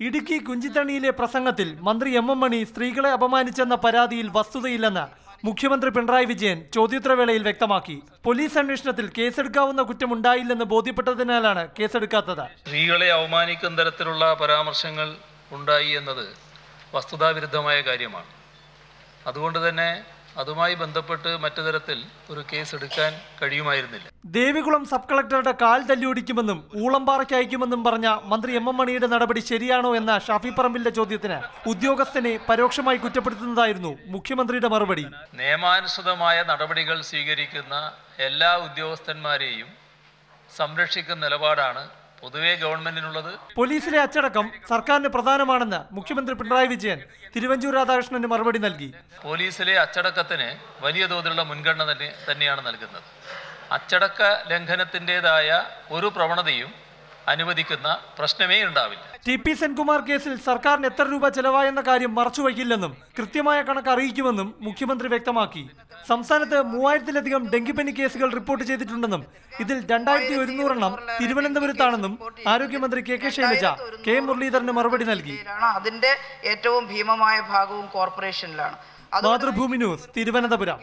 ഇടുക്കി കുഞ്ചിത്തണിയിലെ പ്രസംഗത്തിൽ മന്ത്രി എം മണി സ്ത്രീകളെ അപമാനിച്ചെന്ന പരാതിയിൽ വസ്തുതയില്ലെന്ന് മുഖ്യമന്ത്രി പിണറായി വിജയൻ ചോദ്യോത്തരവേളയിൽ വ്യക്തമാക്കി. പോലീസ് അന്വേഷണത്തിൽ കേസെടുക്കാവുന്ന കുറ്റമുണ്ടായില്ലെന്ന് ബോധ്യപ്പെട്ടതിനാലാണ് കേസെടുക്കാത്തത്. സ്ത്രീകളെ അവമാനിക്കുന്ന തരത്തിലുള്ള പരാമർശങ്ങൾ ഉണ്ടായി എന്നത് വസ്തുതാവിരുദ്ധമായ കാര്യമാണ്. അതുകൊണ്ട് തന്നെ അതുമായി ബന്ധപ്പെട്ട് മറ്റു തരത്തിൽ ഒരു കേസ് എടുക്കാൻ കഴിയുമായിരുന്നില്ല. ദേവികുളം സബ് കളക്ടറുടെ കാൽ തല്ലിയൊടിക്കുമെന്നും ഊളംപാറയ്ക്ക് അയക്കുമെന്നും പറഞ്ഞ മന്ത്രി എം മണിയുടെ നടപടി ശരിയാണോ എന്ന ഷാഫി പറമ്പിലിന്റെ ചോദ്യത്തിന് ഉദ്യോഗസ്ഥനെ പരോക്ഷമായി കുറ്റപ്പെടുത്തുന്നതായിരുന്നു മുഖ്യമന്ത്രിയുടെ മറുപടി. നിയമാനുസൃതമായ നടപടികൾ സ്വീകരിക്കുന്ന എല്ലാ ഉദ്യോഗസ്ഥന്മാരെയും സംരക്ഷിക്കുന്ന നിലപാടാണ് പൊതുവെ ഗവൺമെന്റിനുള്ളത്. പോലീസിലെ അച്ചടക്കം സർക്കാരിന് പ്രധാനമാണെന്ന് മുഖ്യമന്ത്രി പിണറായി വിജയൻ തിരുവഞ്ചൂർ രാധാകൃഷ്ണന് മറുപടി നൽകി. പോലീസിലെ അച്ചടക്കത്തിന് വലിയ തോതിലുള്ള മുൻഗണന തന്നെയാണ് നൽകുന്നത്. അച്ചടക്ക ലംഘനത്തിൻ്റെതായ ഒരു പ്രവണതയും അനുവദിക്കുന്ന പ്രശ്നമേ ഉണ്ടാവില്ല. ടി സെൻകുമാർ കേസിൽ സർക്കാരിന് എത്ര രൂപ ചെലവായെന്ന കാര്യം മറച്ചുവയ്ക്കില്ലെന്നും കൃത്യമായ കണക്ക് അറിയിക്കുമെന്നും മുഖ്യമന്ത്രി വ്യക്തമാക്കി. സംസ്ഥാനത്ത് 3000-ലധികം ഡെങ്കിപ്പനി കേസുകൾ റിപ്പോർട്ട് ചെയ്തിട്ടുണ്ടെന്നും ഇതിൽ 2100 തിരുവനന്തപുരത്താണെന്നും ആരോഗ്യമന്ത്രി കെ ശൈലജ കെ മുരളീധരന് മറുപടി നൽകി. അതിന്റെ ഏറ്റവും ഭീമമായ ഭാഗവും കോർപ്പറേഷനിലാണ്. മാതൃഭൂമി ന്യൂസ്, തിരുവനന്തപുരം.